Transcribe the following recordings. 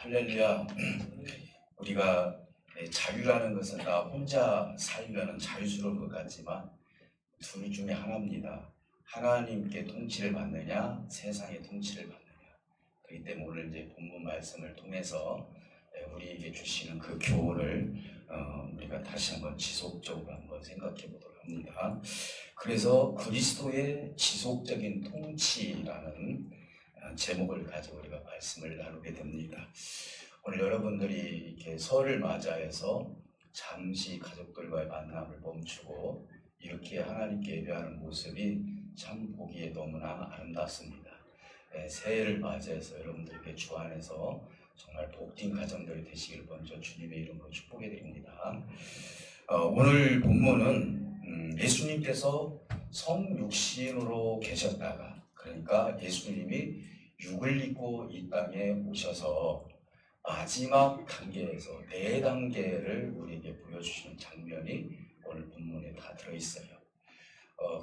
할렐루야. 우리가 자유라는 것은 나 혼자 살면 자유스러울 것 같지만 둘 중에 하나입니다. 하나님께 통치를 받느냐, 세상의 통치를 받느냐. 그렇기 때문에 오늘 이제 본문 말씀을 통해서 우리에게 주시는 그 교훈을 우리가 다시 한번 지속적으로 한번 생각해 보도록 합니다. 그래서 그리스도의 지속적인 통치라는 제목을 가지고 우리가 말씀을 나누게 됩니다. 오늘 여러분들이 이렇게 설을 맞이해서 잠시 가족들과의 만남을 멈추고 이렇게 하나님께 예배하는 모습이 참 보기에 너무나 아름답습니다. 새해를 맞이해서 여러분들께 주 안에서 정말 복된 가정들이 되시길 먼저 주님의 이름으로 축복해 드립니다. 오늘 본문은 예수님께서 성육신으로 계셨다가, 그러니까 예수님이 육을 입고 이 땅에 오셔서 마지막 단계에서 4단계를 우리에게 보여주시는 장면이 오늘 본문에 다 들어있어요.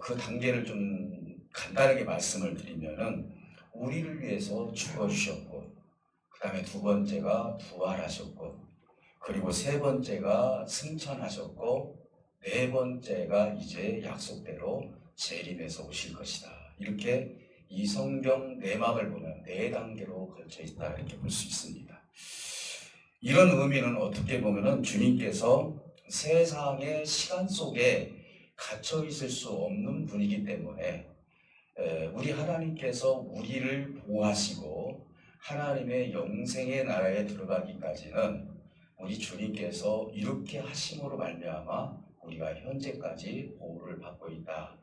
그 단계를 좀 간단하게 말씀을 드리면은 우리를 위해서 죽어주셨고, 그 다음에 2번째가 부활하셨고, 그리고 3번째가 승천하셨고, 4번째가 이제 약속대로 재림해서 오실 것이다. 이렇게 이 성경 내막을 보면 4단계로 걸쳐 있다 이렇게 볼 수 있습니다. 이런 의미는 어떻게 보면은 주님께서 세상의 시간 속에 갇혀 있을 수 없는 분이기 때문에 우리 하나님께서 우리를 보호하시고 하나님의 영생의 나라에 들어가기까지는 우리 주님께서 이렇게 하심으로 말미암아 우리가 현재까지 보호를 받고 있다.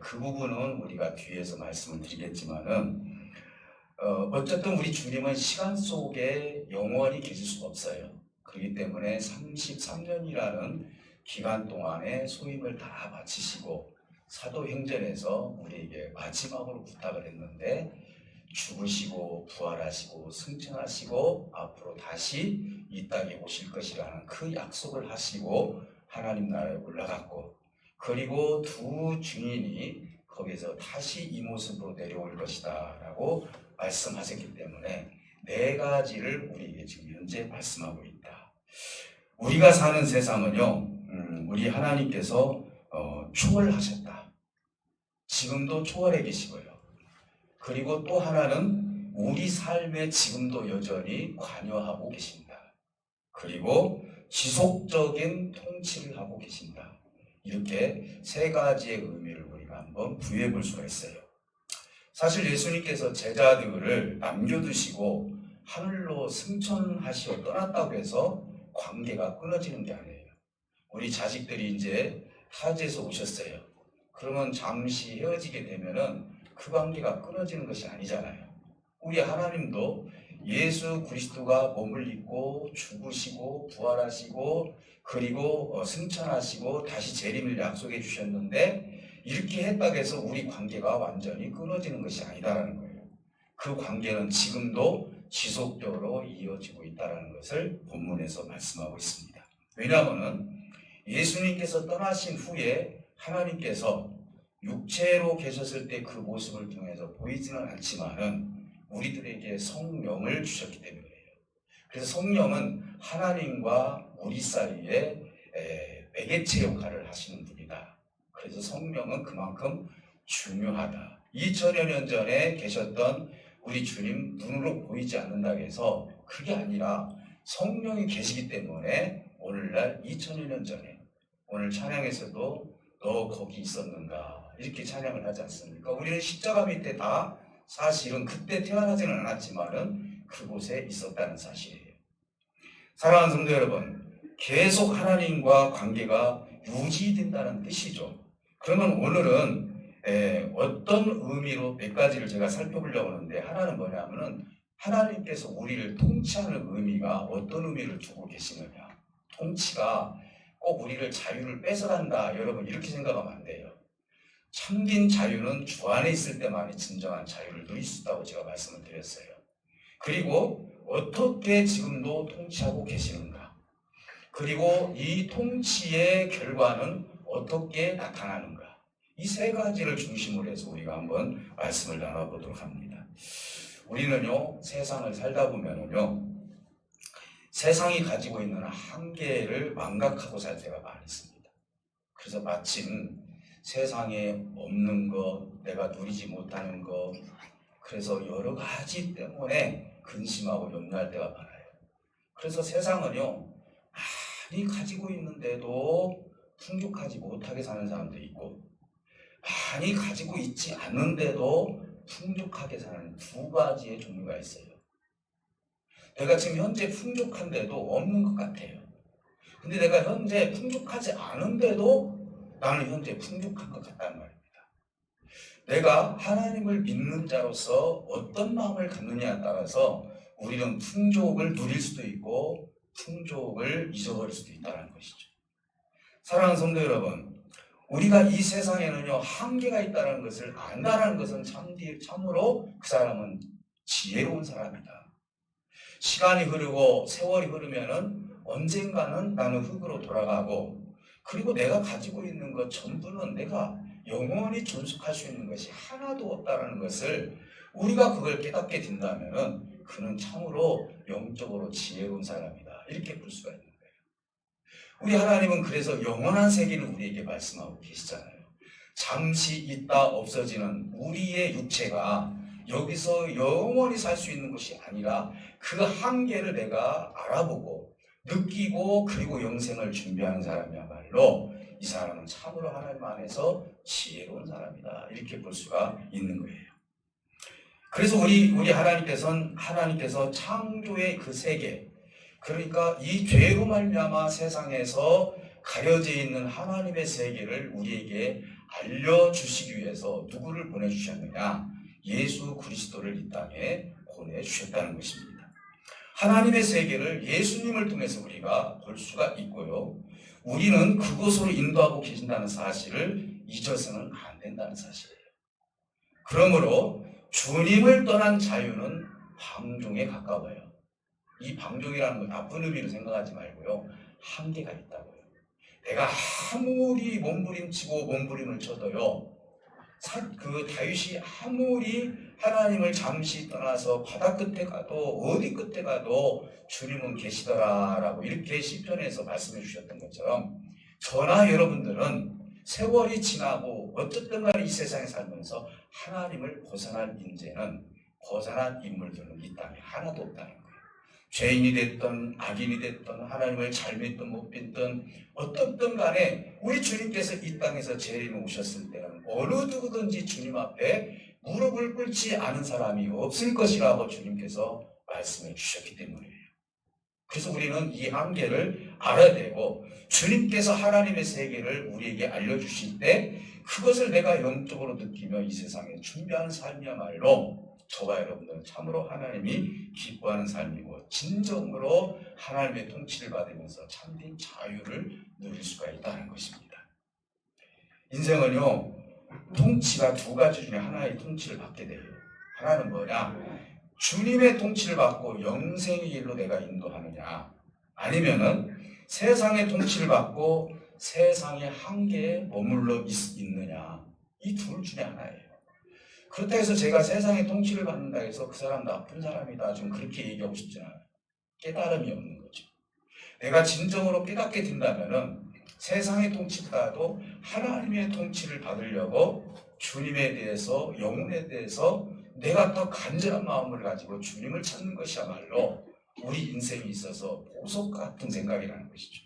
그 부분은 우리가 뒤에서 말씀을 드리겠지만은 어쨌든 우리 주님은 시간 속에 영원히 계실 수가 없어요. 그렇기 때문에 33년이라는 기간 동안에 소임을 다 마치시고 사도행전에서 우리에게 마지막으로 부탁을 했는데 죽으시고 부활하시고 승천하시고 앞으로 다시 이 땅에 오실 것이라는 그 약속을 하시고 하나님 나라에 올라갔고, 그리고 2 증인이 거기서 다시 이 모습으로 내려올 것이다 라고 말씀하셨기 때문에 4가지를 우리에게 지금 현재 말씀하고 있다. 우리가 사는 세상은요, 우리 하나님께서 초월하셨다. 지금도 초월해 계시고요. 그리고 또 하나는 우리 삶에 지금도 여전히 관여하고 계십니다. 그리고 지속적인 통치를 하고 계신다. 이렇게 3가지의 의미를 우리가 한번 부여해 볼 수가 있어요. 사실 예수님께서 제자들을 남겨두시고 하늘로 승천하시어 떠났다고 해서 관계가 끊어지는 게 아니에요. 우리 자식들이 이제 타지에서 오셨어요. 그러면 잠시 헤어지게 되면은 그 관계가 끊어지는 것이 아니잖아요. 우리 하나님도 예수 그리스도가 몸을 입고 죽으시고 부활하시고 그리고 승천하시고 다시 재림을 약속해 주셨는데 이렇게 했다고 해서 우리 관계가 완전히 끊어지는 것이 아니다라는 거예요. 그 관계는 지금도 지속적으로 이어지고 있다는 것을 본문에서 말씀하고 있습니다. 왜냐하면 예수님께서 떠나신 후에 하나님께서 육체로 계셨을 때 그 모습을 통해서 보이지는 않지만은 우리들에게 성령을 주셨기 때문이에요. 그래서 성령은 하나님과 우리 사이에 매개체 역할을 하시는 분이다. 그래서 성령은 그만큼 중요하다. 2000여 년 전에 계셨던 우리 주님 눈으로 보이지 않는다고 해서 그게 아니라 성령이 계시기 때문에 오늘날 2000여 년 전에 오늘 찬양에서도 너 거기 있었는가 이렇게 찬양을 하지 않습니까? 우리는 십자가 밑에 다 사실은 그때 태어나지는 않았지만은 그곳에 있었다는 사실이에요. 사랑하는 성도 여러분, 계속 하나님과 관계가 유지된다는 뜻이죠. 그러면 오늘은 어떤 의미로 몇 가지를 제가 살펴보려고 하는데, 하나는 뭐냐면은 하나님께서 우리를 통치하는 의미가 어떤 의미를 두고 계시느냐. 통치가 꼭 우리를 자유를 뺏어간다, 여러분 이렇게 생각하면 안 돼요. 참긴 자유는 주 안에 있을 때만이 진정한 자유를 누릴 수 있다고 제가 말씀을 드렸어요. 그리고 어떻게 지금도 통치하고 계시는가, 그리고 이 통치의 결과는 어떻게 나타나는가, 이 3가지를 중심으로 해서 우리가 한번 말씀을 나눠보도록 합니다. 우리는요, 세상을 살다 보면은요, 세상이 가지고 있는 한계를 망각하고 살 때가 많이 있습니다. 그래서 마침 세상에 없는 것, 내가 누리지 못하는 것, 그래서 여러 가지 때문에 근심하고 염려할 때가 많아요. 그래서 세상은요, 많이 가지고 있는데도 풍족하지 못하게 사는 사람도 있고, 많이 가지고 있지 않는데도 풍족하게 사는 두 가지의 종류가 있어요. 내가 지금 현재 풍족한데도 없는 것 같아요. 근데 내가 현재 풍족하지 않은데도 나는 현재 풍족한 것 같단 말입니다. 내가 하나님을 믿는 자로서 어떤 마음을 갖느냐에 따라서 우리는 풍족을 누릴 수도 있고 풍족을 잊어버릴 수도 있다는 것이죠. 사랑하는 성도 여러분, 우리가 이 세상에는요 한계가 있다는 것을 안다는 것은 참으로 그 사람은 지혜로운 사람이다. 시간이 흐르고 세월이 흐르면은 언젠가는 나는 흙으로 돌아가고, 그리고 내가 가지고 있는 것 전부는 내가 영원히 존속할 수 있는 것이 하나도 없다는 것을 우리가 그걸 깨닫게 된다면은 그는 참으로 영적으로 지혜로운 사람이다, 이렇게 볼 수가 있는 거예요. 우리 하나님은 그래서 영원한 세계를 우리에게 말씀하고 계시잖아요. 잠시 있다 없어지는 우리의 육체가 여기서 영원히 살 수 있는 것이 아니라 그 한계를 내가 알아보고 느끼고 그리고 영생을 준비하는 사람이야말로 이 사람은 참으로 하나님 안에서 지혜로운 사람이다, 이렇게 볼 수가 있는 거예요. 그래서 우리 하나님께서 창조의 그 세계, 그러니까 이 죄로 말미암아 세상에서 가려져 있는 하나님의 세계를 우리에게 알려주시기 위해서 누구를 보내주셨느냐? 예수 그리스도를 이 땅에 보내주셨다는 것입니다. 하나님의 세계를 예수님을 통해서 우리가 볼 수가 있고요. 우리는 그곳으로 인도하고 계신다는 사실을 잊어서는 안 된다는 사실이에요. 그러므로 주님을 떠난 자유는 방종에 가까워요. 이 방종이라는 건 나쁜 의미로 생각하지 말고요, 한계가 있다고요. 내가 아무리 몸부림치고 몸부림을 쳐도요, 그 다윗이 아무리 하나님을 잠시 떠나서 바다 끝에 가도 어디 끝에 가도 주님은 계시더라라고 이렇게 시편에서 말씀해 주셨던 것처럼, 저나 여러분들은 세월이 지나고 어쨌든 간에 이 세상에 살면서 하나님을 벗어난 인물들은 이 땅에 하나도 없다는 거예요. 죄인이 됐든 악인이 됐든 하나님을 잘 믿든 못 믿든 어떻든 간에 우리 주님께서 이 땅에서 재림에 오셨을 때는 어느 누구든지 주님 앞에 무릎을 꿇지 않은 사람이 없을 것이라고 주님께서 말씀해 주셨기 때문이에요. 그래서 우리는 이 한계를 알아야 되고, 주님께서 하나님의 세계를 우리에게 알려주실 때 그것을 내가 영적으로 느끼며 이 세상에 준비하는 삶이야말로 저와 여러분들은 참으로 하나님이 기뻐하는 삶이고 진정으로 하나님의 통치를 받으면서 참된 자유를 누릴 수가 있다는 것입니다. 인생은요, 통치가 두 가지 중에 하나의 통치를 받게 돼요. 하나는 뭐냐? 주님의 통치를 받고 영생의 길로 내가 인도하느냐, 아니면은 세상의 통치를 받고 세상의 한계에 머물러 있느냐, 이 둘 중에 하나예요. 그렇다 해서 제가 세상의 통치를 받는다 해서 그 사람 나쁜 사람이다, 좀 그렇게 얘기하고 싶지 않아요. 깨달음이 없는 거죠. 내가 진정으로 깨닫게 된다면은 세상의 통치보다도 하나님의 통치를 받으려고 주님에 대해서, 영혼에 대해서 내가 더 간절한 마음을 가지고 주님을 찾는 것이야말로 우리 인생에 있어서 보석 같은 생각이라는 것이죠.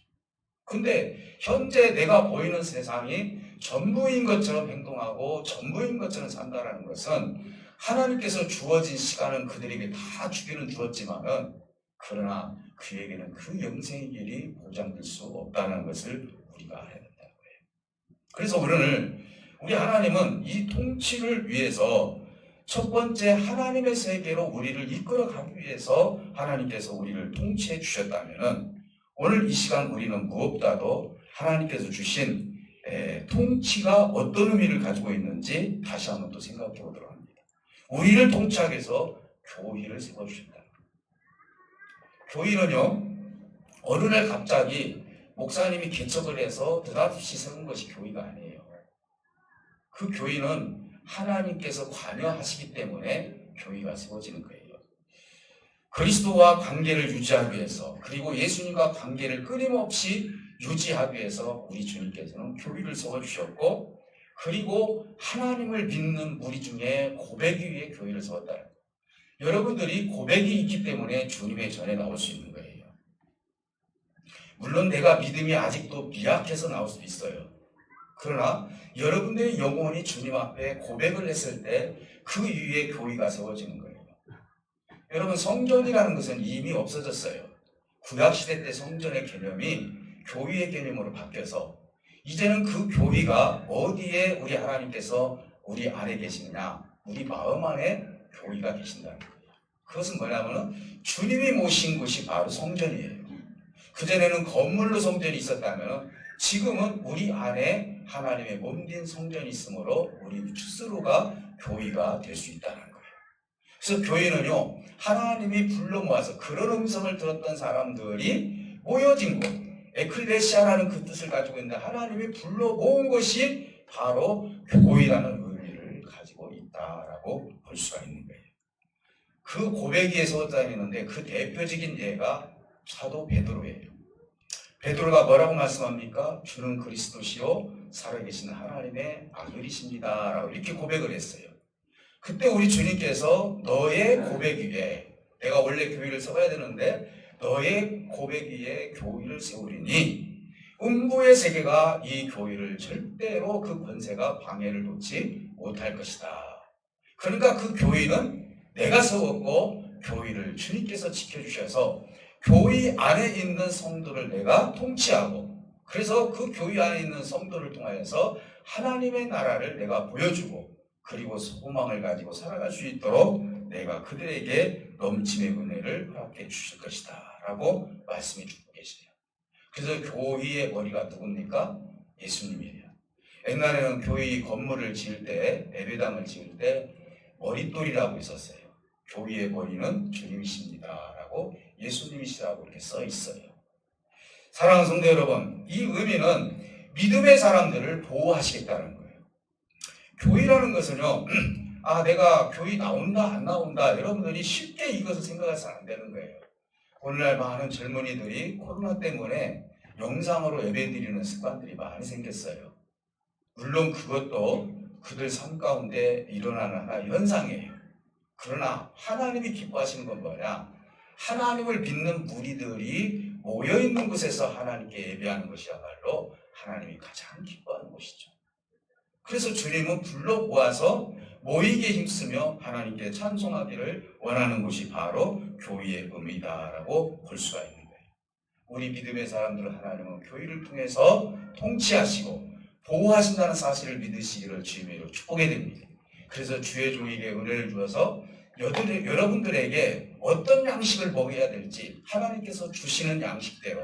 근데 현재 내가 보이는 세상이 전부인 것처럼 행동하고 전부인 것처럼 산다는 것은 하나님께서 주어진 시간은 그들에게 다 주기는 주었지만은, 그러나 그에게는 그 영생의 길이 보장될 수 없다는 것을 우리가 알아야 된다는 거예요. 그래서 오늘 우리 하나님은 이 통치를 위해서 첫 번째 하나님의 세계로 우리를 이끌어가기 위해서 하나님께서 우리를 통치해 주셨다면은, 오늘 이 시간 우리는 무엇보다도 하나님께서 주신 통치가 어떤 의미를 가지고 있는지 다시 한번 또 생각해 보도록 합니다. 우리를 통치하기 위해서 교회를 세워주셨다. 교회는요, 어느 날 갑자기 목사님이 개척을 해서 느닷없이 세운 것이 교회가 아니에요. 그 교회는 하나님께서 관여하시기 때문에 교회가 세워지는 거예요. 그리스도와 관계를 유지하기 위해서, 그리고 예수님과 관계를 끊임없이 유지하기 위해서 우리 주님께서는 교회를 세워주셨고, 그리고 하나님을 믿는 무리 중에 고백이 위해 교회를 세웠다. 여러분들이 고백이 있기 때문에 주님의 전에 나올 수 있는 거예요. 물론 내가 믿음이 아직도 미약해서 나올 수도 있어요. 그러나 여러분들의 영혼이 주님 앞에 고백을 했을 때 그 위에 교회가 세워지는 거예요. 여러분, 성전이라는 것은 이미 없어졌어요. 구약시대 때 성전의 개념이 교회의 개념으로 바뀌어서 이제는 그 교회가 어디에 우리 하나님께서 우리 안에 계시느냐, 우리 마음 안에 교회가 계신다는 거예요. 그것은 뭐냐면 주님이 모신 곳이 바로 성전이에요. 그전에는 건물로 성전이 있었다면 지금은 우리 안에 하나님의 몸된 성전이 있으므로 우리 스스로가 교회가 될 수 있다는 거예요. 그래서 교회는요, 하나님이 불러 모아서 그런 음성을 들었던 사람들이 모여진 곳, 에클레시아라는 그 뜻을 가지고 있는데 하나님이 불러 모은 것이 바로 교회라는 의미를 가지고 있다라고 볼 수가 있는 거예요. 그 고백에 세웠다는데 그 대표적인 예가 사도 베드로예요. 베드로가 뭐라고 말씀합니까? 주는 그리스도시요 살아계신 하나님의 아들이십니다 라고 이렇게 고백을 했어요. 그때 우리 주님께서 너의 고백 위에, 내가 원래 교회를 세워야 되는데 너의 고백 위에 교회를 세우리니 음부의 세계가 이 교회를 절대로 그 권세가 방해를 놓지 못할 것이다. 그러니까 그 교회는 내가 세웠고 교회를 주님께서 지켜주셔서 교회 안에 있는 성도를 내가 통치하고, 그래서 그 교회 안에 있는 성도를 통하여서 하나님의 나라를 내가 보여주고, 그리고 소망을 가지고 살아갈 수 있도록 내가 그들에게 넘침의 은혜를 허락해 주실 것이다 라고 말씀해 주고 계시네요. 그래서 교회의 머리가 누굽니까? 예수님이에요. 옛날에는 교회 건물을 지을 때, 예배당을 지을 때 머릿돌이라고 있었어요. 교회의 머리는 주님이십니다 라고, 예수님이시라고 이렇게 써 있어요. 사랑하는 성도 여러분, 이 의미는 믿음의 사람들을 보호하시겠다는 거예요. 교회라는 것은요, 내가 교회 나온다 안 나온다, 여러분들이 쉽게 이것을 생각해서는 안 되는 거예요. 오늘날 많은 젊은이들이 코로나 때문에 영상으로 예배드리는 습관들이 많이 생겼어요. 물론 그것도 그들 삶 가운데 일어나는 하나의 현상이에요. 그러나 하나님이 기뻐하시는 건 뭐냐? 하나님을 믿는 무리들이 모여있는 곳에서 하나님께 예배하는 것이야말로 하나님이 가장 기뻐하는 곳이죠. 그래서 주님은 불러 모아서 모이게 힘쓰며 하나님께 찬송하기를 원하는 곳이 바로 교회의 의미다라고 볼 수가 있는 거예요. 우리 믿음의 사람들은 하나님은 교회를 통해서 통치하시고 보호하신다는 사실을 믿으시기를 주님의 이름으로 축복해 드립니다. 그래서 주의 종에게 은혜를 주어서 여러분들에게 어떤 양식을 먹여야 될지 하나님께서 주시는 양식대로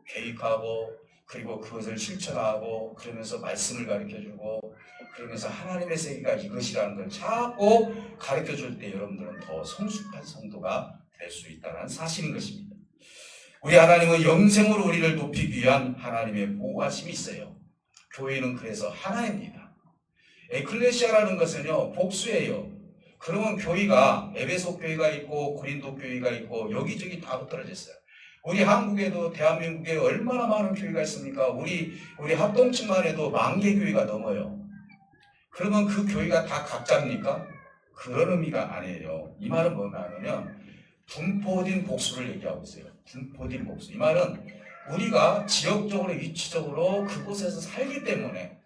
계획하고, 그리고 그것을 실천하고, 그러면서 말씀을 가르쳐주고, 그러면서 하나님의 세계가 이것이라는 걸 자꾸 가르쳐줄 때 여러분들은 더 성숙한 성도가 될 수 있다는 사실인 것입니다. 우리 하나님은 영생으로 우리를 높이기 위한 하나님의 보호하심이 있어요. 교회는 그래서 하나입니다. 에클레시아라는 것은요, 복수예요. 그러면 교회가 에베소 교회가 있고 고린도 교회가 있고 여기저기 다 붙들어져 있어요. 우리 한국에도 대한민국에 얼마나 많은 교회가 있습니까? 우리 합동층만 해도 10,000개 교회가 넘어요. 그러면 그 교회가 다 각자입니까? 그런 의미가 아니에요. 이 말은 뭐냐면 분포된 복수를 얘기하고 있어요. 분포된 복수. 이 말은 우리가 지역적으로 위치적으로 그곳에서 살기 때문에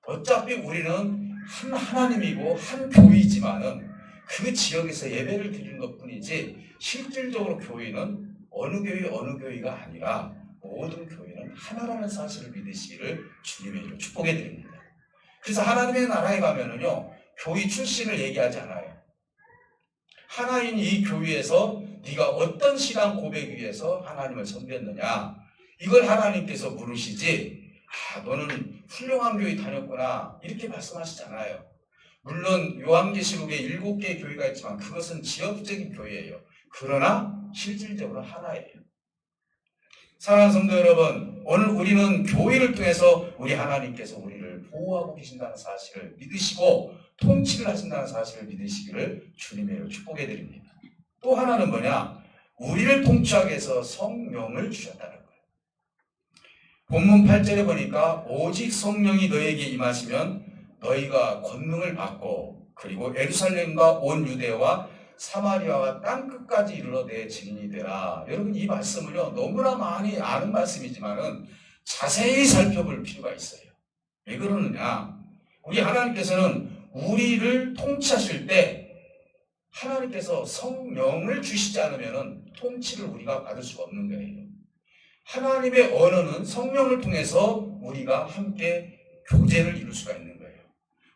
어차피 우리는 한 하나님이고 한 교회이지만은 그 지역에서 예배를 드리는 것뿐이지 실질적으로 교회는 어느 교회가 아니라 모든 교회는 하나라는 사실을 믿으시기를 주님의 이름으로 축복해 드립니다. 그래서 하나님의 나라에 가면은요, 교회 출신을 얘기하지 않아요. 하나인 이 교회에서 네가 어떤 신앙 고백 위에서 하나님을 섬겼느냐, 이걸 하나님께서 물으시지, 너는 훌륭한 교회 다녔구나 이렇게 말씀하시잖아요. 물론 요한계시록에 7개의 교회가 있지만 그것은 지역적인 교회예요. 그러나 실질적으로 하나예요. 사랑하는 성도 여러분, 오늘 우리는 교회를 통해서 우리 하나님께서 우리를 보호하고 계신다는 사실을 믿으시고 통치를 하신다는 사실을 믿으시기를 주님의 이름으로 축복해 드립니다. 또 하나는 뭐냐? 우리를 통치하기 위해서 성령을 주셨다는 거예요. 본문 8절에 보니까 오직 성령이 너에게 임하시면 너희가 권능을 받고 그리고 예루살렘과 온 유대와 사마리아와 땅끝까지 이르러 내 증인이 되라. 여러분 이 말씀을요 너무나 많이 아는 말씀이지만은 자세히 살펴볼 필요가 있어요. 왜 그러느냐? 우리 하나님께서는 우리를 통치하실 때 하나님께서 성령을 주시지 않으면 통치를 우리가 받을 수가 없는 거예요. 하나님의 언어는 성령을 통해서 우리가 함께 교제를 이룰 수가 있는 거예요.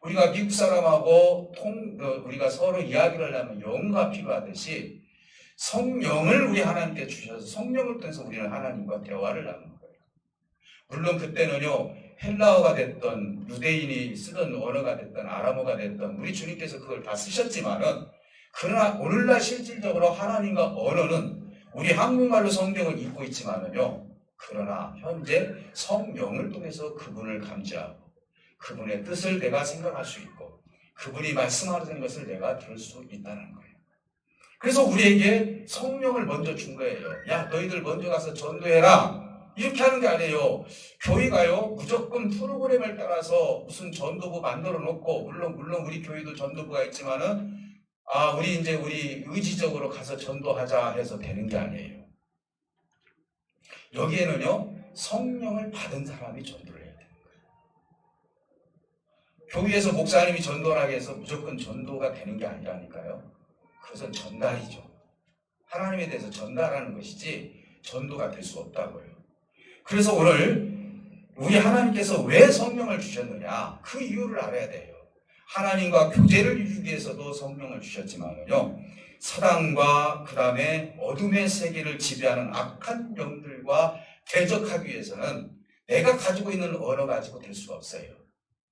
우리가 미국 사람하고 우리가 서로 이야기를 하려면 영어가 필요하듯이 성령을 우리 하나님께 주셔서 성령을 통해서 우리는 하나님과 대화를 나누는 거예요. 물론 그때는요 헬라어가 됐던 유대인이 쓰던 언어가 됐던 아람어가 됐던 우리 주님께서 그걸 다 쓰셨지만은 그러나 오늘날 실질적으로 하나님과 언어는 우리 한국말로 성경을 읽고 있지만은요 그러나 현재 성령을 통해서 그분을 감지하고 그분의 뜻을 내가 생각할 수 있고 그분이 말씀하는 것을 내가 들을 수 있다는 거예요. 그래서 우리에게 성령을 먼저 준 거예요. 야 너희들 먼저 가서 전도해라. 이렇게 하는 게 아니에요. 교회가요 무조건 프로그램을 따라서 무슨 전도부 만들어 놓고 물론 우리 교회도 전도부가 있지만은 우리 의지적으로 가서 전도하자 해서 되는 게 아니에요. 여기에는요 성령을 받은 사람이 전도를 해야 돼요. 교회에서 목사님이 전도를 하게 해서 무조건 전도가 되는 게 아니라니까요. 그것은 전달이죠. 하나님에 대해서 전달하는 것이지 전도가 될 수 없다고요. 그래서 오늘 우리 하나님께서 왜 성령을 주셨느냐 그 이유를 알아야 돼요. 하나님과 교제를 이루기 위해서도 성령을 주셨지만요 사단과 그 다음에 어둠의 세계를 지배하는 악한 영들과 대적하기 위해서는 내가 가지고 있는 언어 가지고 될 수가 없어요.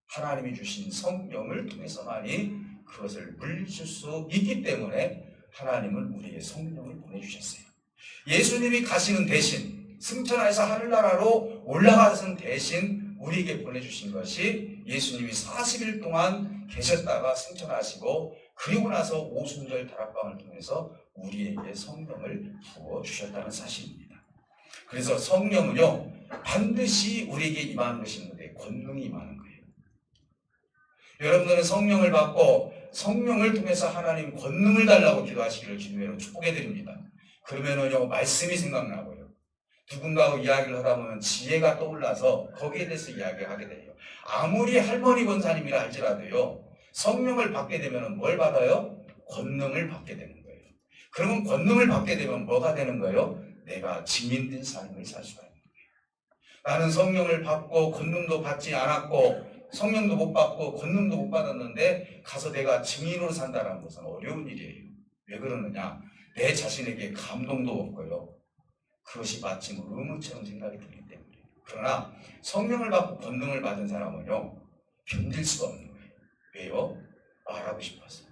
하나님이 주신 성령을 통해서만이 그것을 물리칠 수 있기 때문에 하나님은 우리에게 성령을 보내주셨어요. 예수님이 가시는 대신 승천하여서 하늘나라로 올라가신 대신 우리에게 보내주신 것이 예수님이 40일 동안 계셨다가 승천하시고 그리고 나서 오순절 다락방을 통해서 우리에게 성령을 부어주셨다는 사실입니다. 그래서 성령은요 반드시 우리에게 임하는 것이 있는데 권능이 임하는 거예요. 여러분들은 성령을 받고 성령을 통해서 하나님 권능을 달라고 기도하시기를 주님으로 축복해드립니다. 그러면은요 말씀이 생각나고요. 누군가하고 이야기를 하다 보면 지혜가 떠올라서 거기에 대해서 이야기를 하게 돼요. 아무리 할머니 권사님이라 할지라도요 성령을 받게 되면 뭘 받아요? 권능을 받게 되는 거예요. 그러면 권능을 받게 되면 뭐가 되는 거예요? 내가 증인된 삶을 살 수가 있는 거예요. 나는 성령을 받고 권능도 받지 않았고 성령도 못 받고 권능도 못 받았는데 가서 내가 증인으로 산다는 것은 어려운 일이에요. 왜 그러느냐? 내 자신에게 감동도 없고요. 그것이 마치 의무처럼 생각이 들기 때문에. 그러나 성령을 받고 권능을 받은 사람은요 견딜 수가 없는 거예요. 왜요? 말하고 싶어서.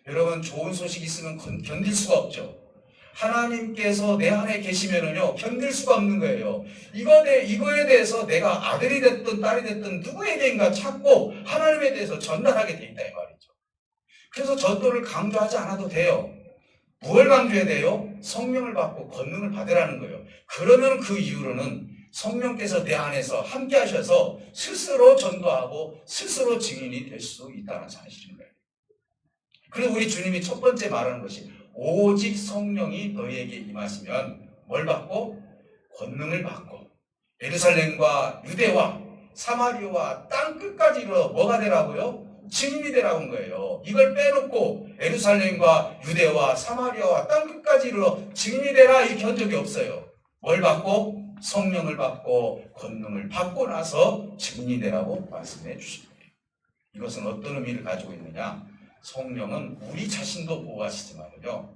여러분 좋은 소식이 있으면 견딜 수가 없죠. 하나님께서 내 안에 계시면은요 견딜 수가 없는 거예요. 이거에 대해서 내가 아들이 됐든 딸이 됐든 누구에게인가 찾고 하나님에 대해서 전달하게 돼 있다 이 말이죠. 그래서 전도를 강조하지 않아도 돼요. 무엇을 강조해야 돼요? 성령을 받고 권능을 받으라는 거예요. 그러면 그 이후로는 성령께서 내 안에서 함께 하셔서 스스로 전도하고 스스로 증인이 될 수 있다는 사실인 거예요. 그래서 우리 주님이 첫 번째 말하는 것이 오직 성령이 너희에게 임하시면 뭘 받고? 권능을 받고 예루살렘과 유대와 사마리아와 땅끝까지 이르러 뭐가 되라고요? 증인이 되라고 한 거예요. 이걸 빼놓고 예루살렘과 유대와 사마리아와 땅끝까지 이르러 증인이 되라 이렇게 한 적이 없어요. 뭘 받고? 성령을 받고 권능을 받고 나서 증인이 되라고 말씀해 주신 거예요. 이것은 어떤 의미를 가지고 있느냐? 성령은 우리 자신도 보호하시지만요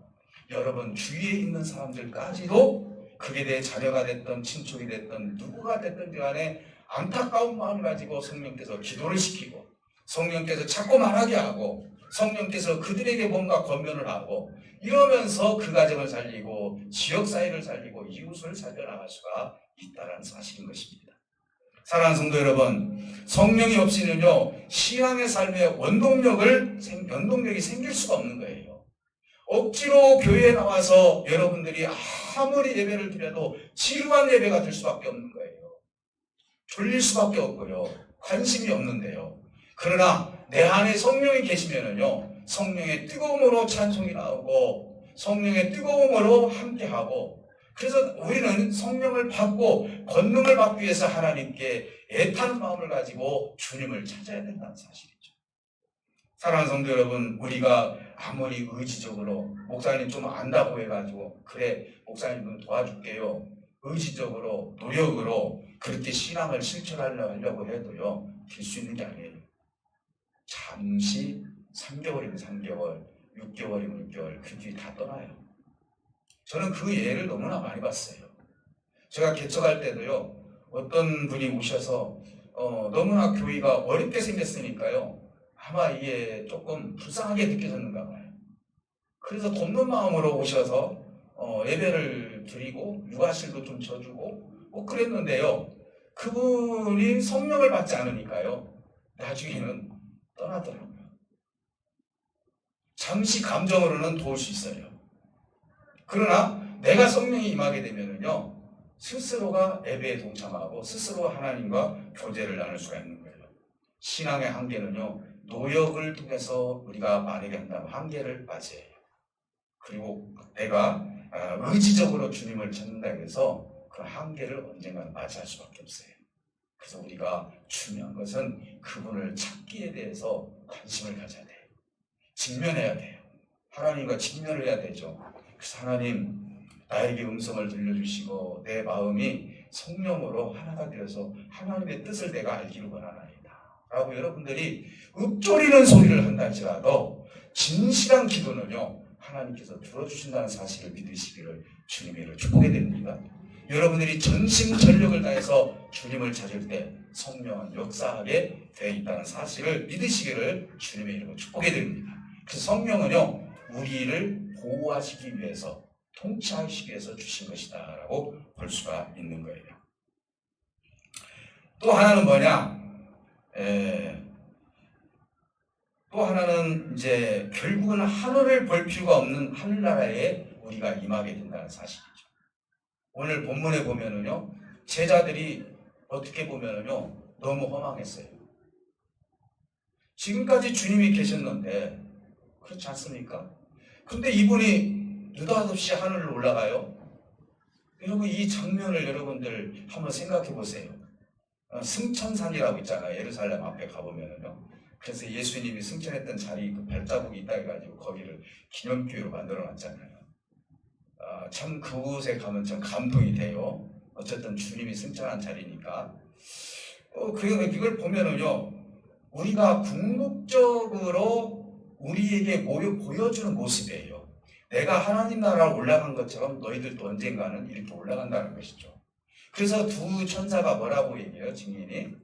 여러분 주위에 있는 사람들까지도 그게 내 자녀가 됐든 친척이 됐든 누구가 됐든 간에 안타까운 마음을 가지고 성령께서 기도를 시키고 성령께서 자꾸 말하게 하고 성령께서 그들에게 뭔가 권면을 하고 이러면서 그 가정을 살리고 지역사회를 살리고 이웃을 살려나갈 수가 있다는 사실인 것입니다. 사랑하는 성도 여러분, 성령이 없이는요 신앙의 삶에 연동력이 생길 수가 없는 거예요. 억지로 교회에 나와서 여러분들이 아무리 예배를 드려도 지루한 예배가 될 수밖에 없는 거예요. 졸릴 수밖에 없고요. 관심이 없는데요. 그러나 내 안에 성령이 계시면은요, 성령의 뜨거움으로 찬송이 나오고 성령의 뜨거움으로 함께하고, 그래서 우리는 성령을 받고 권능을 받기 위해서 하나님께 애타는 마음을 가지고 주님을 찾아야 된다는 사실이죠. 사랑하는 성도 여러분, 우리가 아무리 의지적으로 목사님 좀 안다고 해가지고 그래 목사님 좀 도와줄게요, 의지적으로 노력으로 그렇게 신앙을 실천하려고 해도요, 될 수 있는 게 아니에요. 잠시 3개월이면 3개월, 6개월이면 6개월, 그 뒤에 다 떠나요. 저는 그 예를 너무나 많이 봤어요. 제가 개척할 때도요, 어떤 분이 오셔서 너무나 교회가 어렵게 생겼으니까요, 아마 이게 조금 불쌍하게 느껴졌는가 봐요. 그래서 돕는 마음으로 오셔서 예배를 드리고 육아실도 좀 져주고 뭐 그랬는데요, 그분이 성령을 받지 않으니까요, 나중에는 떠나더라고요. 잠시 감정으로는 도울 수 있어요. 그러나 내가 성령이 임하게 되면은요, 스스로가 예배에 동참하고 스스로 하나님과 교제를 나눌 수가 있는 거예요. 신앙의 한계는요, 노력을 통해서 우리가 만약에 한다면 한계를 맞이해요. 그리고 내가 의지적으로 주님을 찾는다 해서 그 한계를 언젠가는 맞이할 수밖에 없어요. 그래서 우리가 중요한 것은 그분을 찾기에 대해서 관심을 가져야 돼요. 직면해야 돼요. 하나님과 직면을 해야 되죠. 그래서 하나님, 나에게 음성을 들려주시고 내 마음이 성령으로 하나가 되어서 하나님의 뜻을 내가 알기를 원하나이다 라고 여러분들이 읊조리는 소리를 한다 할지라도 진실한 기도는요, 하나님께서 들어주신다는 사실을 믿으시기를 주님의 이름으로 축복해 드립니다. 여러분들이 전심전력을 다해서 주님을 찾을 때 성령은 역사하게 되어 있다는 사실을 믿으시기를 주님의 이름으로 축복해 드립니다. 그래서 성령은요, 우리를 보호하시기 위해서, 통치하시기 위해서 주신 것이다 라고 볼 수가 있는 거예요. 또 하나는 뭐냐? 또 하나는 이제 결국은 하늘을 볼 필요가 없는 하늘나라에 우리가 임하게 된다는 사실이죠. 오늘 본문에 보면은요, 제자들이 어떻게 보면은요, 너무 허망했어요. 지금까지 주님이 계셨는데, 그렇지 않습니까? 근데 이분이 느닷없이 하늘로 올라가요. 여러분, 이 장면을 여러분들 한번 생각해 보세요. 승천산이라고 있잖아요. 예루살렘 앞에 가보면은요. 그래서 예수님이 승천했던 자리 그 발자국이 있다 해가지고 거기를 기념교회로 만들어 놨잖아요. 참 그곳에 가면 참 감동이 돼요. 어쨌든 주님이 승천한 자리니까. 그걸 보면은요, 우리가 궁극적으로 우리에게 보여주는 모습이에요. 내가 하나님 나라로 올라간 것처럼 너희들도 언젠가는 이렇게 올라간다는 것이죠. 그래서 두 천사가 뭐라고 얘기해요? 증인이,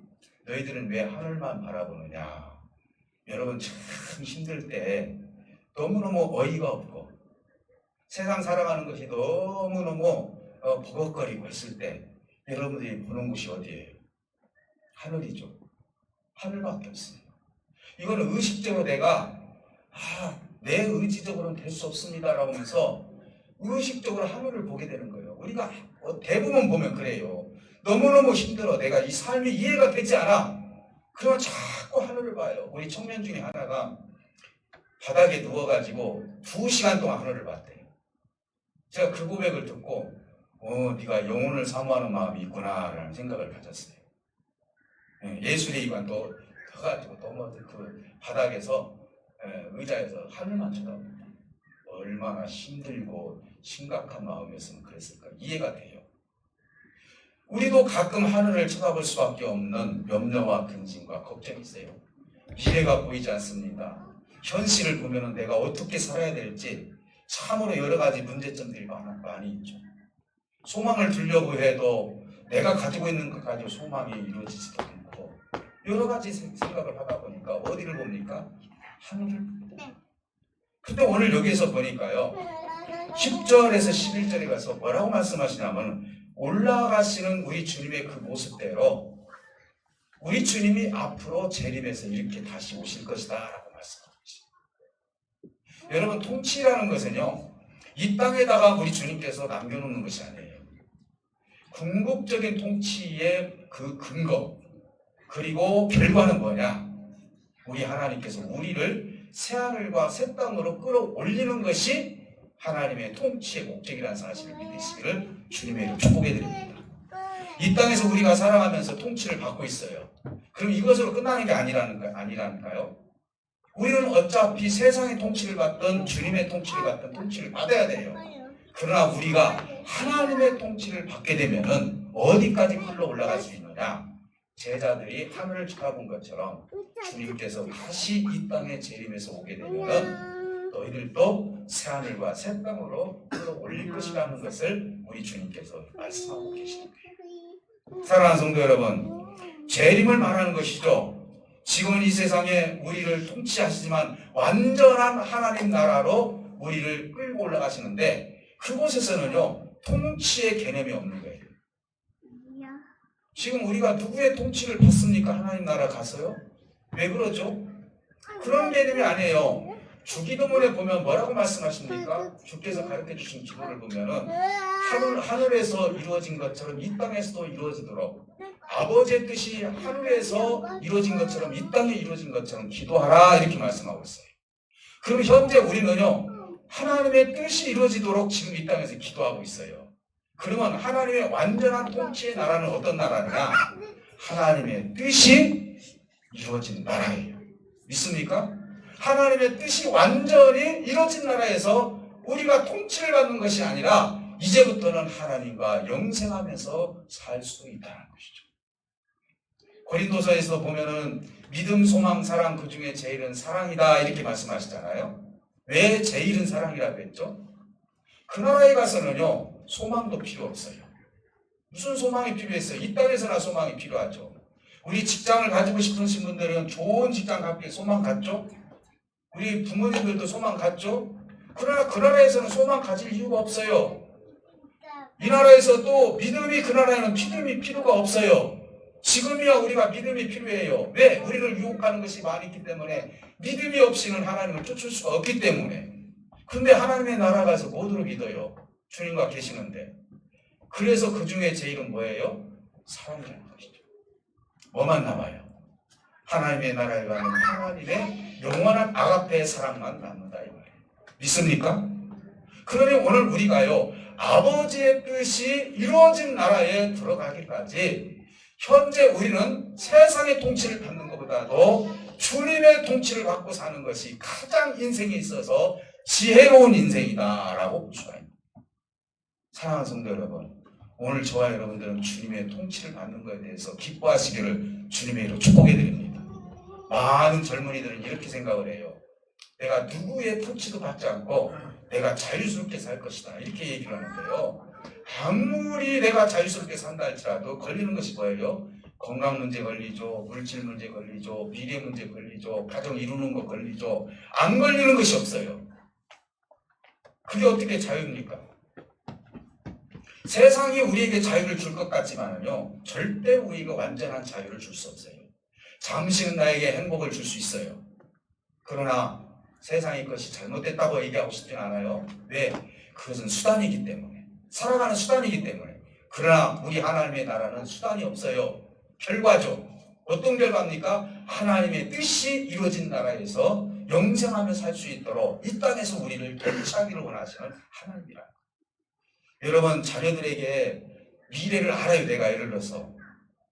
너희들은 왜 하늘만 바라보느냐. 여러분, 참 힘들 때 너무너무 어이가 없고 세상 살아가는 것이 너무너무 버벅거리고 했을 때 여러분들이 보는 곳이 어디예요? 하늘이죠. 하늘밖에 없어요. 이거는 의식적으로 내가 내 의지적으로는 될 수 없습니다 라고 하면서 의식적으로 하늘을 보게 되는 거예요. 우리가 대부분 보면 그래요. 너무너무 힘들어. 내가 이 삶이 이해가 되지 않아. 그러면 자꾸 하늘을 봐요. 우리 청년 중에 하나가 바닥에 누워가지고 2시간 동안 하늘을 봤대요. 제가 그 고백을 듣고 네가 영혼을 사모하는 마음이 있구나 라는 생각을 가졌어요. 예술의 이관도 터가지고 너무 그 바닥에서 의자에서 하늘만 쳐다봅니다. 얼마나 힘들고 심각한 마음이었으면 그랬을까 이해가 돼요. 우리도 가끔 하늘을 쳐다볼 수밖에 없는 염려와 근심과 걱정이 있어요. 미래가 보이지 않습니다. 현실을 보면 내가 어떻게 살아야 될지 참으로 여러 가지 문제점들이 많이 있죠. 소망을 두려고 해도 내가 가지고 있는 것 가지고 소망이 이루어지지도 않고 여러 가지 생각을 하다 보니까 어디를 봅니까? 하늘을 봅니다. 근데 오늘 여기에서 보니까요, 10절에서 11절에 가서 뭐라고 말씀하시냐면, 올라가시는 우리 주님의 그 모습대로 우리 주님이 앞으로 재림해서 이렇게 다시 오실 것이다 라고 말씀하십니다. 여러분 통치라는 것은요 이 땅에다가 우리 주님께서 남겨놓는 것이 아니에요. 궁극적인 통치의 그 근거 그리고 결과는 뭐냐? 우리 하나님께서 우리를 새하늘과 새 땅으로 끌어올리는 것이 하나님의 통치의 목적이라는 사실을 믿으시기를 주님의 이름으로 축복해 드립니다. 이 땅에서 우리가 살아가면서 통치를 받고 있어요. 그럼 이것으로 끝나는 게 아니라는가요? 우리는 어차피 세상의 통치를 받든 주님의 통치를 받든 통치를 받아야 돼요. 그러나 우리가 하나님의 통치를 받게 되면은 어디까지 끌어 올라갈 수 있느냐? 제자들이 하늘을 쳐다본 것처럼 주님께서 다시 이 땅에 재림해서 오게 되면은 너희들도 새하늘과 새 땅으로 끌어올릴 것이라는 것을 우리 주님께서 말씀하고 계십니다. 사랑하는 성도 여러분, 재림을 말하는 것이죠. 지금은 이 세상에 우리를 통치하시지만 완전한 하나님 나라로 우리를 끌고 올라가시는데 그곳에서는요 통치의 개념이 없는 거예요. 지금 우리가 누구의 통치를 받습니까? 하나님 나라 가서요? 왜 그러죠? 그런 개념이 아니에요. 주기도문에 보면 뭐라고 말씀하십니까? 주께서 가르쳐 주신 기도를 보면은 하늘에서 이루어진 것처럼 이 땅에서도 이루어지도록 아버지의 뜻이 하늘에서 이루어진 것처럼 이 땅에 이루어진 것처럼 기도하라 이렇게 말씀하고 있어요. 그럼 현재 우리는요 하나님의 뜻이 이루어지도록 지금 이 땅에서 기도하고 있어요. 그러면 하나님의 완전한 통치의 나라는 어떤 나라냐? 하나님의 뜻이 이루어진 나라예요. 믿습니까? 하나님의 뜻이 완전히 이루어진 나라에서 우리가 통치를 받는 것이 아니라 이제부터는 하나님과 영생하면서 살 수 있다는 것이죠. 고린도서에서 보면은 믿음, 소망, 사랑 그 중에 제일은 사랑이다 이렇게 말씀하시잖아요. 왜 제일은 사랑이라고 했죠? 그 나라에 가서는요 소망도 필요 없어요. 무슨 소망이 필요했어요? 이 땅에서나 소망이 필요하죠. 우리 직장을 가지고 싶으신 분들은 좋은 직장 갖기 소망 갖죠? 우리 부모님들도 소망 갖죠? 그러나 그 나라에서는 소망 가질 이유가 없어요. 이 나라에서 또 믿음이 그 나라에는 믿음이 필요가 없어요. 지금이야 우리가 믿음이 필요해요. 왜? 우리를 유혹하는 것이 많이 있기 때문에 믿음이 없이는 하나님을 쫓을 수가 없기 때문에. 근데 하나님의 나라 가서 뭐를 믿어요? 주님과 계시는데. 그래서 그 중에 제일은 뭐예요? 사랑이라는 것이죠. 뭐만 남아요? 하나님의 나라에 가는 하나님의 영원한 아가페의 사랑만 남는다 이 말이에요. 믿습니까? 그러니 오늘 우리가요 아버지의 뜻이 이루어진 나라에 들어가기까지 현재 우리는 세상의 통치를 받는 것보다도 주님의 통치를 받고 사는 것이 가장 인생에 있어서 지혜로운 인생이다라고 볼 수가 있습니다. 사랑하는 성도 여러분, 오늘 저와 여러분들은 주님의 통치를 받는 것에 대해서 기뻐하시기를 주님의 이름으로 축복해 드립니다. 많은 젊은이들은 이렇게 생각을 해요. 내가 누구의 통치도 받지 않고 내가 자유스럽게 살 것이다 이렇게 얘기를 하는데요. 아무리 내가 자유스럽게 산다 할지라도 걸리는 것이 뭐예요? 건강 문제 걸리죠. 물질 문제 걸리죠. 미래 문제 걸리죠. 가정 이루는 거 걸리죠. 안 걸리는 것이 없어요. 그게 어떻게 자유입니까? 세상이 우리에게 자유를 줄 것 같지만요 절대 우리가 완전한 자유를 줄 수 없어요. 잠시는 나에게 행복을 줄 수 있어요. 그러나 세상의 것이 잘못됐다고 얘기하고 싶진 않아요. 왜? 그것은 수단이기 때문에. 살아가는 수단이기 때문에. 그러나 우리 하나님의 나라는 수단이 없어요. 결과죠. 어떤 결과입니까? 하나님의 뜻이 이루어진 나라에서 영생하며 살 수 있도록 이 땅에서 우리를 통치하기를 원하시는 하나님이라. 여러분 자녀들에게 미래를 알아요. 내가 예를 들어서.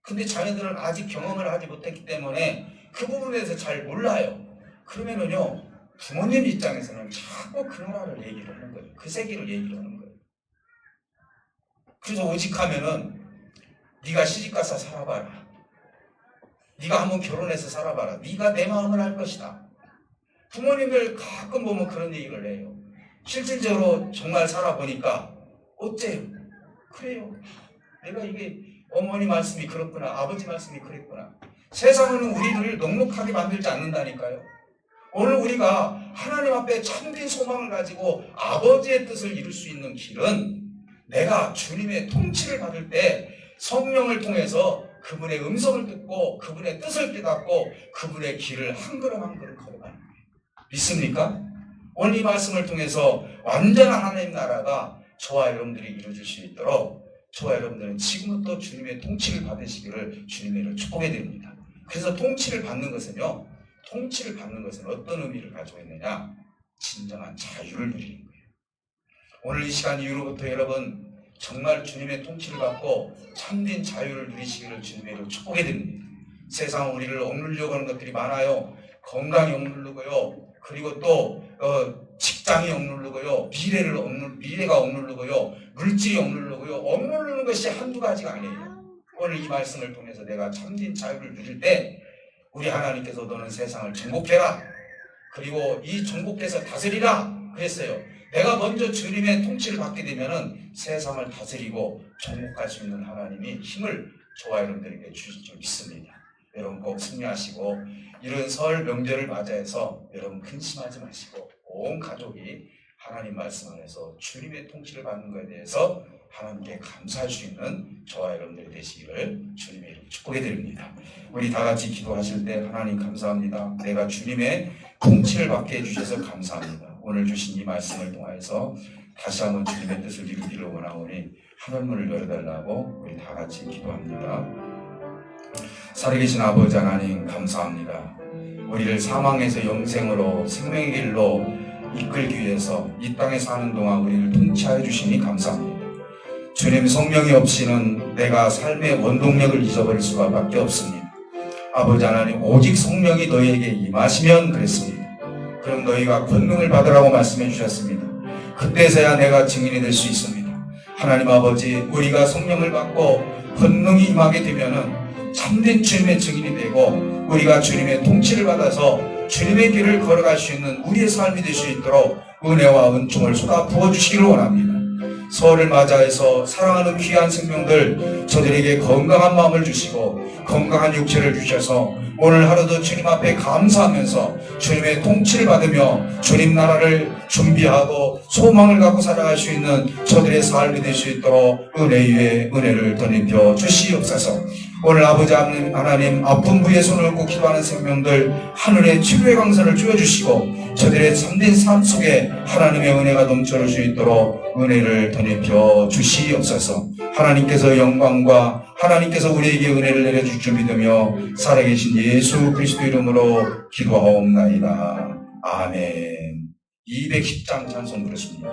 근데 자녀들은 아직 경험을 하지 못했기 때문에 그 부분에 대해서 잘 몰라요. 그러면은요 부모님 입장에서는 자꾸 그 나라를 얘기를 하는 거예요. 그 세계를 얘기를 하는 거예요. 그래서 오직하면은 네가 시집가서 살아봐라. 네가 한번 결혼해서 살아봐라. 네가 내 마음을 알 것이다. 부모님들 가끔 보면 그런 얘기를 해요. 실질적으로 정말 살아보니까 어째요? 그래요. 내가 이게 어머니 말씀이 그렇구나. 아버지 말씀이 그랬구나. 세상은 우리를 넉넉하게 만들지 않는다니까요. 오늘 우리가 하나님 앞에 참된 소망을 가지고 아버지의 뜻을 이룰 수 있는 길은 내가 주님의 통치를 받을 때 성령을 통해서 그분의 음성을 듣고 그분의 뜻을 깨닫고 그분의 길을 한 걸음 한 걸음 걸어가는 거예요. 믿습니까? 오늘 이 말씀을 통해서 완전한 하나님 나라가 저와 여러분들이 이루어질 수 있도록 저와 여러분들은 지금부터 주님의 통치를 받으시기를 주님의 축복해 드립니다. 그래서 통치를 받는 것은 어떤 의미를 가지고 있느냐? 진정한 자유를 누리는 거예요. 오늘 이 시간 이후로부터 여러분 정말 주님의 통치를 받고 참된 자유를 누리시기를 주님의 축복해 드립니다. 세상 우리를 억누르려고 하는 것들이 많아요. 건강이 억누르고요. 그리고 또 직장이 억누르고요. 미래가 억누르고요. 물질이 억누르고요. 억누르는 것이 한두 가지가 아니에요. 오늘 이 말씀을 통해서 내가 참된 자유를 누릴 때 우리 하나님께서 너는 세상을 정복해라. 그리고 이 정복해서 다스리라 그랬어요. 내가 먼저 주님의 통치를 받게 되면은 세상을 다스리고 정복할 수 있는 하나님이 힘을 저와 여러분들에게 주실 줄 믿습니다. 여러분 꼭 승리하시고 이런 설 명절을 맞이해서 여러분 근심하지 마시고 온 가족이 하나님 말씀 안에서 주님의 통치를 받는 것에 대해서 하나님께 감사할 수 있는 저와 여러분들이 되시기를 주님의 이름으로 축복해 드립니다. 우리 다 같이 기도하실 때 하나님 감사합니다. 내가 주님의 통치를 받게 해주셔서 감사합니다. 오늘 주신 이 말씀을 통해서 다시 한번 주님의 뜻을 이루기를 원하오니 하늘문을 열어달라고 우리 다 같이 기도합니다. 살아계신 아버지 하나님 감사합니다. 우리를 사망에서 영생으로 생명의 길로 이끌기 위해서 이 땅에 사는 동안 우리를 통치하여 주시니 감사합니다. 주님 성령이 없이는 내가 삶의 원동력을 잊어버릴 수밖에 없습니다. 아버지 하나님 오직 성령이 너희에게 임하시면 그랬습니다. 그럼 너희가 권능을 받으라고 말씀해 주셨습니다. 그때서야 내가 증인이 될 수 있습니다. 하나님 아버지 우리가 성령을 받고 권능이 임하게 되면은 참된 주님의 증인이 되고 우리가 주님의 통치를 받아서 주님의 길을 걸어갈 수 있는 우리의 삶이 될 수 있도록 은혜와 은총을 쏟아 부어주시기를 원합니다. 설을 맞이해서 사랑하는 귀한 생명들 저들에게 건강한 마음을 주시고 건강한 육체를 주셔서 오늘 하루도 주님 앞에 감사하면서 주님의 통치를 받으며 주님 나라를 준비하고 소망을 갖고 살아갈 수 있는 저들의 삶이 될 수 있도록 은혜 위에 은혜를 덧입혀 주시옵소서. 오늘 아버지 하나님 아픈 부위에 손을 얹고 기도하는 생명들 하늘의 치료의 강선을 주어주시고 저들의 참된 삶 속에 하나님의 은혜가 넘쳐날 수 있도록 은혜를 덧입혀 주시옵소서. 하나님께서 영광과 하나님께서 우리에게 은혜를 내려줄 줄 믿으며 살아계신 예수 그리스도 이름으로 기도하옵나이다. 아멘. 210장 찬송 부르십니다.